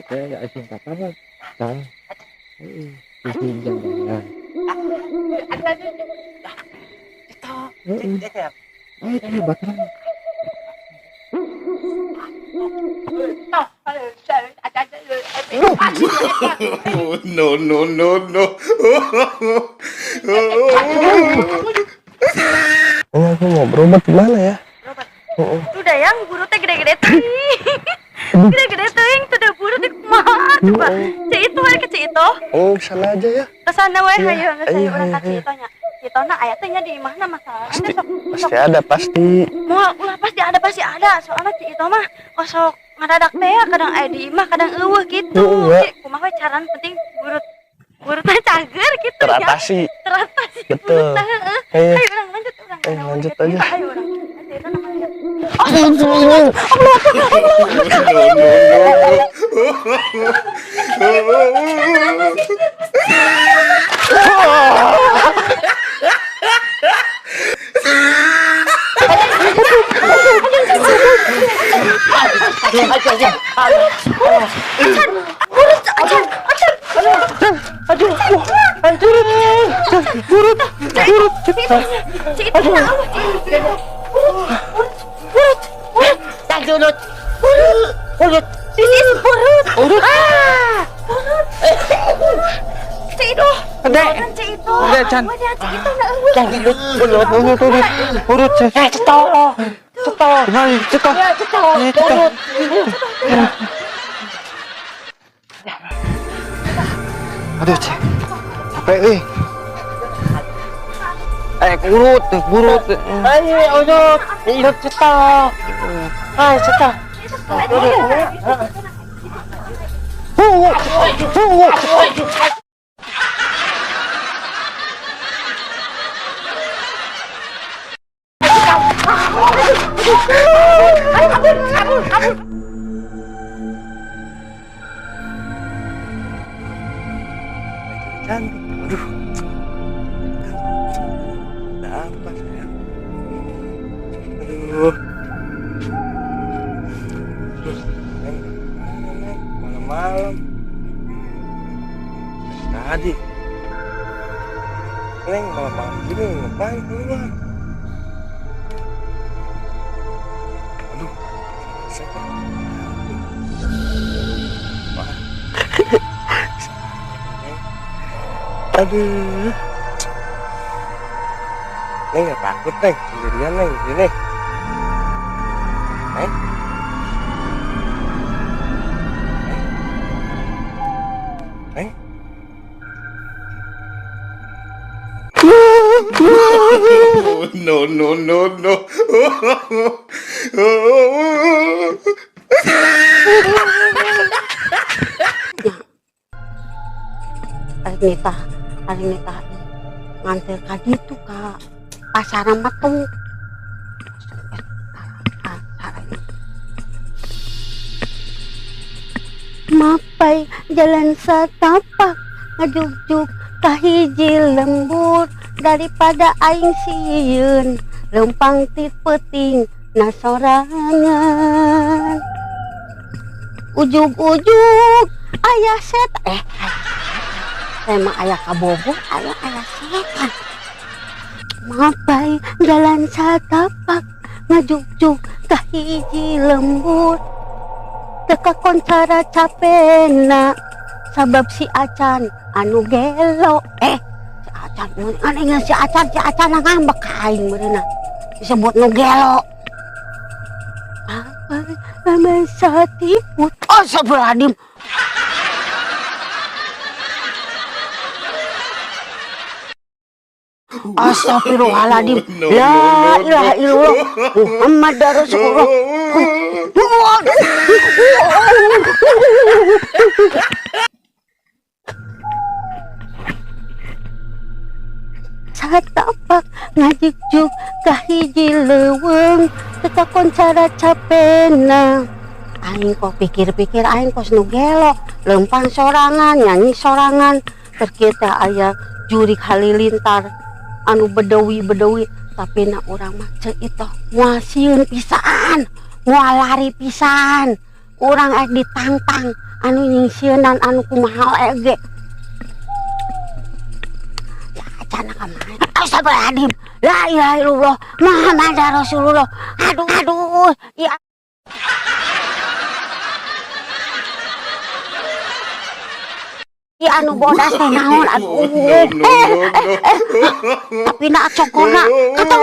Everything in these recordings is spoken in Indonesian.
teh ya singkat apa? Tah. Heeh. Pinjam ya. Ada itu. Heeh. Ayo baterai. No, no, no, no. Ini aku mau berobat gimana ya? Berobat. Sudah yang buru teh gede-gede teh. Gede-gede teh yang sudah buru teh kumaha coba. Cik itu we ke Cik itu. Oh, sana aja ya. Kesana we Iya, hayu geus ayo, urang ka ayo. Cik itonya. Cik itona aya teh nya di imahna masalah. Pasti ada pasti. Moal ulah pasti ada. Soalnya Cik itu mah sok ngadadak teh kadang aya di imah kadang eueuh gitu. Iya. Cik kumaha we caran penting buru teh cager gitu ya. Teratasi. Betul. Betul. Ayo Iya. urang lanjut urang. Lanjut aja. Ayo urang. Aduh, Cek. Capek euy. Burut. Ayo, urut, urut cetok. Ayo cetok. Cantik. Aduh. Ada apa sayang? Aduh. Malam-malam. Tadi. Neng malam-malam gini ngapain keluar? Aduh. Aduh. Neng gak takut Neng, sendirian Neng di sini. Neng. Neng. No, no, no, no. Arinita nganter ka ditu ka pasaran matu. Mapai jalan satapak ngajuk-juk kahiji lembur daripada aing sieun lempang ti peuting na sorangan. Ujug-ujug aya setan emang ayah kabobo, ayah setan. Mapai jalan satapak ngajuk-juk kahiji lembur teka koncara capena sabab si acan anu gelo. Si acan aneh si acan ngambek ka aing meureunna disebut nu gelo. Apa masa tipu astagfirullahaladzim. Astagfirullahaladzim. La ilaha illallah Muhammad Rasulullah. Satapak ngajuk-juk kahiji leuweung teka koncara capena. Aing kok pikir-pikir aing kos nu gelo lempang sorangan nyanyi sorangan terkita aya jurik halilintar anu bedewi tapi na urang mah ceuk itu moal sieun pisan moal lari pisan urang ditantang anu nyingsieunan anu kumaha ge. Ya acan kamarin. Astagfirullahaladzim. La ilaha illallah Muhammad Rasulullah. Aduh. Ya. Ya anu bodas teh naon aduh. Tapi nak cokona atuh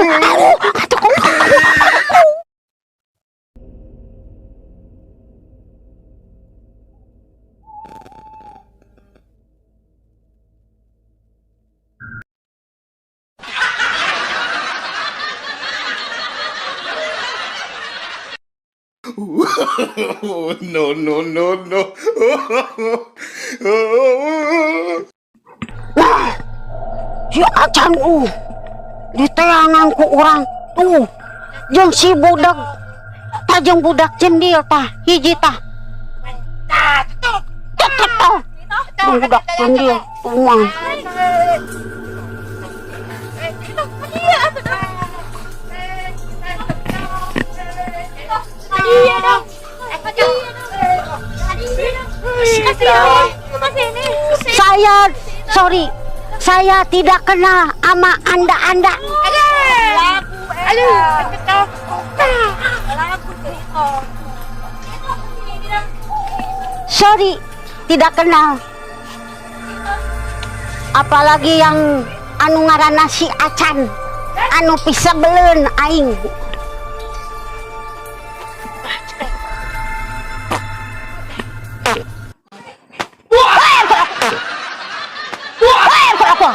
No. si acan diteangan ku orang tuh jeung si budak tajeng budak cendil tah hiji tah cetet budak cendil umang saya tidak kenal sama anda. Sorry, tidak kenal. Apalagi yang anu ngaranna si acan, anu pisebeleun aing. Apa?